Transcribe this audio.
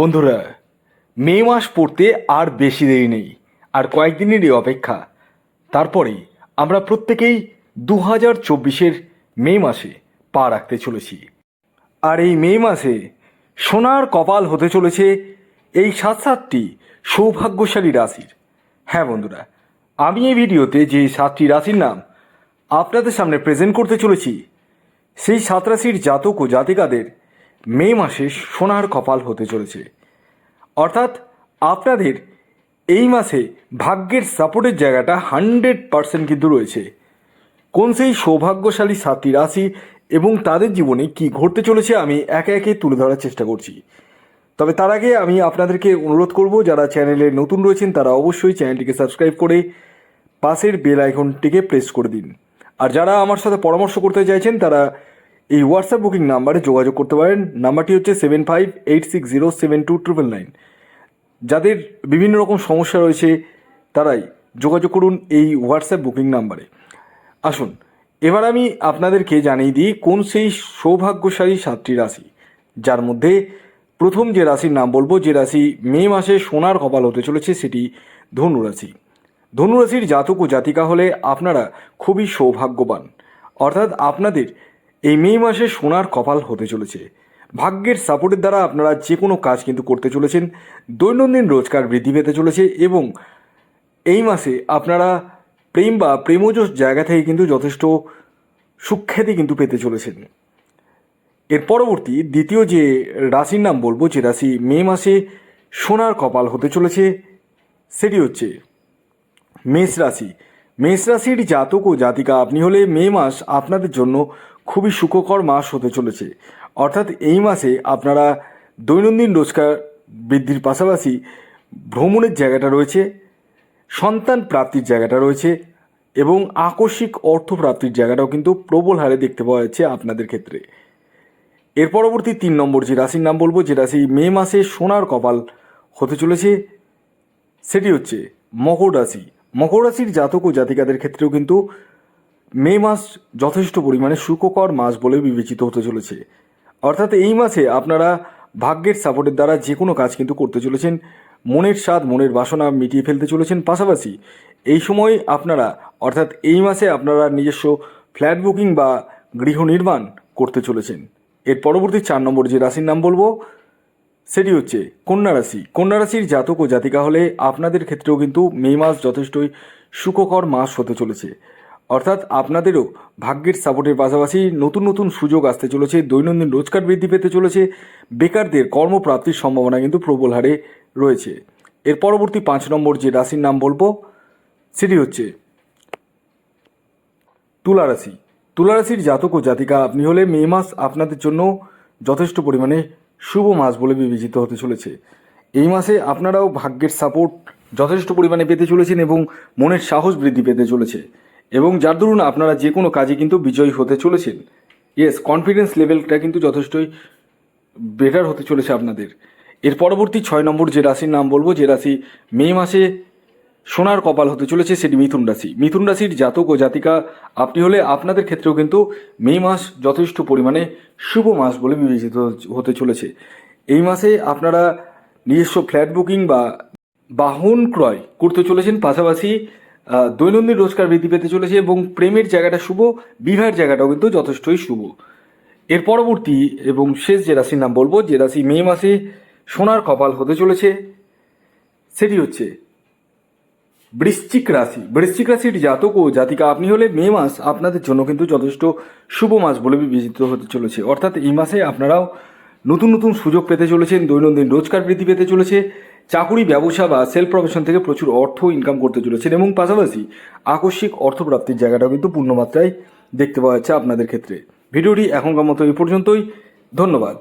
বন্ধুরা, মে মাস পড়তে আর বেশি দেরি নেই, আর কয়েকদিনেরই অপেক্ষা। তারপরেই আমরা প্রত্যেকেই 2024-এর মে মাসে পা রাখতে চলেছি। আর এই মে মাসে সোনার কপাল হতে চলেছে এই সাতটি সৌভাগ্যশালী রাশির। হ্যাঁ বন্ধুরা, আমি এই ভিডিওতে যে 7টি রাশির নাম আপনাদের সামনে প্রেজেন্ট করতে চলেছি, সেই 7 রাশির জাতক ও জাতিকাদের মে মাসে সোনার কপাল হতে চলেছে। অর্থাৎ আপনাদের এই মাসে ভাগ্যের সাপোর্টের জায়গাটা 100% কিন্তু রয়েছে। কোন সেই সৌভাগ্যশালী 7টি রাশি এবং তাদের জীবনে কি ঘটতে চলেছে আমি একে একে তুলে ধরার চেষ্টা করছি। তবে তার আগে আমি আপনাদেরকে অনুরোধ করব, যারা চ্যানেলে নতুন রয়েছেন তারা অবশ্যই চ্যানেলটিকে সাবস্ক্রাইব করে পাশের বেল আইকনটিকে প্রেস করে দিন। আর যারা আমার সাথে পরামর্শ করতে চাইছেন তারা এই হোয়াটসঅ্যাপ বুকিং নাম্বারে যোগাযোগ করতে পারেন। নাম্বারটি হচ্ছে 7586072999। যাদের বিভিন্ন রকম সমস্যা রয়েছে তারাই যোগাযোগ করুন এই হোয়াটসঅ্যাপ বুকিং নাম্বারে। আসুন এবার আমি আপনাদেরকে জানিয়ে দিই কোন সেই সৌভাগ্যশালী 7টি রাশি, যার মধ্যে প্রথম যে রাশির নাম বলবো, যে রাশি মে মাসে সোনার কপাল হতে চলেছে, সেটি ধনুরাশি। ধনুরাশির জাতক ও জাতিকা হলে আপনারা খুবই সৌভাগ্যবান। অর্থাৎ আপনাদের এই মে মাসে সোনার কপাল হতে চলেছে। ভাগ্যের সাপোর্টের দ্বারা আপনারা যে কোনো কাজ কিন্তু করতে চলেছেন। দৈনন্দিন রোজগার বৃদ্ধি পেতে চলেছে এবং এই মাসে আপনারা প্রেম বা প্রেমজ জায়গা থেকে কিন্তু যথেষ্ট সুখ্যাতি কিন্তু পেতে চলেছেন। এর পরবর্তী দ্বিতীয় যে রাশির নাম বলবো, যে রাশি মে মাসে সোনার কপাল হতে চলেছে, সেটি হচ্ছে মেষ রাশি। মেষ রাশির জাতক ও জাতিকা আপনি হলে মে মাস আপনাদের জন্য খুবই সুখকর মাস হতে চলেছে। অর্থাৎ এই মাসে আপনারা দৈনন্দিন রোজগার বৃদ্ধির পাশাপাশি ভ্রমণের জায়গাটা রয়েছে, সন্তান প্রাপ্তির জায়গাটা রয়েছে এবং আকস্মিক অর্থ প্রাপ্তির জায়গাটাও কিন্তু প্রবল হারে দেখতে পাওয়া যাচ্ছে আপনাদের ক্ষেত্রে। এর পরবর্তী 3 নম্বর যে রাশির নাম বলবো, যে রাশি মে মাসে সোনার কপাল হতে চলেছে, সেটি হচ্ছে মকর রাশি। মকর রাশির জাতক ও জাতিকাদের ক্ষেত্রেও কিন্তু মে মাস যথেষ্ট পরিমাণে সুখকর মাস বলে বিবেচিত হতে চলেছে। অর্থাৎ এই মাসে আপনারা ভাগ্যের সাপোর্টের দ্বারা যে কোনো কাজ কিন্তু করতে চলেছেন, মনের স্বাদ মনের বাসনা মিটিয়ে ফেলতে চলেছেন। পাশাপাশি এই সময় আপনারা অর্থাৎ এই মাসে আপনারা নিজস্ব ফ্ল্যাট বুকিং বা গৃহ নির্মাণ করতে চলেছেন। এর পরবর্তী 4 নম্বর যে রাশির নাম বলবো, সেটি হচ্ছে কন্যা রাশি। কন্যা রাশির জাতক ও জাতিকা হলে আপনাদের ক্ষেত্রেও কিন্তু মে মাস যথেষ্টই সুখকর মাস হতে চলেছে। অর্থাৎ আপনাদেরও ভাগ্যের সাপোর্টের পাশাপাশি নতুন নতুন সুযোগ আসতে চলেছে, দৈনন্দিন রোজগার বৃদ্ধি পেতে চলেছে, বেকারদের কর্মপ্রাপ্তির সম্ভাবনা কিন্তু প্রবল হারে রয়েছে। এর পরবর্তী 5 নম্বর যে রাশির নাম বলবো, সেটি হচ্ছে তুলা রাশি। তুলা রাশির জাতক ও জাতিকা আপনি হলে মে মাস আপনাদের জন্য যথেষ্ট পরিমাণে শুভ মাস বলে বিবেচিত হতে চলেছে। এই মাসে আপনারাও ভাগ্যের সাপোর্ট যথেষ্ট পরিমাণে পেতে চলেছেন এবং মনের সাহস বৃদ্ধি পেতে চলেছে, এবং যার দরুন আপনারা যে কোনো কাজে কিন্তু বিজয়ী হতে চলেছেন। ইয়েস, কনফিডেন্স লেভেলটা কিন্তু যথেষ্টই বেটার হতে চলেছে আপনাদের। এর পরবর্তী 6 নম্বর যে রাশির নাম বলবো, যে রাশি মে মাসে সোনার কপাল হতে চলেছে, সেটি মিথুন রাশি। মিথুন রাশির জাতক ও জাতিকা আপনি হলে আপনাদের ক্ষেত্রেও কিন্তু মে মাস যথেষ্ট পরিমাণে শুভ মাস বলে বিবেচিত হতে চলেছে। এই মাসে আপনারা নিজস্ব ফ্ল্যাট বুকিং বা বাহন ক্রয় করতে চলেছেন, পাশাপাশি দৈনন্দিন রোজগার বৃদ্ধি পেতে চলেছে এবং প্রেমের জায়গাটা শুভ, বিবাহের জায়গাটাও কিন্তু যথেষ্টই শুভ। এর পরবর্তী এবং শেষ যে রাশির নাম বলবো, যে রাশি মে মাসে সোনার কপাল হতে চলেছে, সেটি হচ্ছে বৃশ্চিক রাশি। বৃশ্চিক রাশির জাতক ও জাতিকা আপনি হলে মে মাস আপনাদের জন্য কিন্তু যথেষ্ট শুভ মাস বলে বিবেচিত হতে চলেছে। অর্থাৎ এই মাসে আপনারাও নতুন নতুন সুযোগ পেতে চলেছেন, দৈনন্দিন রোজগার বৃদ্ধি পেতে চলেছে, চাকুরি ব্যবসা বা সেলফ প্রফেশন থেকে প্রচুর অর্থ ইনকাম করতে চলেছেন এবং পাশাপাশি আকস্মিক অর্থপ্রাপ্তির জায়গাটাও কিন্তু পূর্ণমাত্রায় দেখতে পাওয়া যাচ্ছে আপনাদের ক্ষেত্রে। ভিডিওটি এখনকার মতো এই পর্যন্তই। ধন্যবাদ।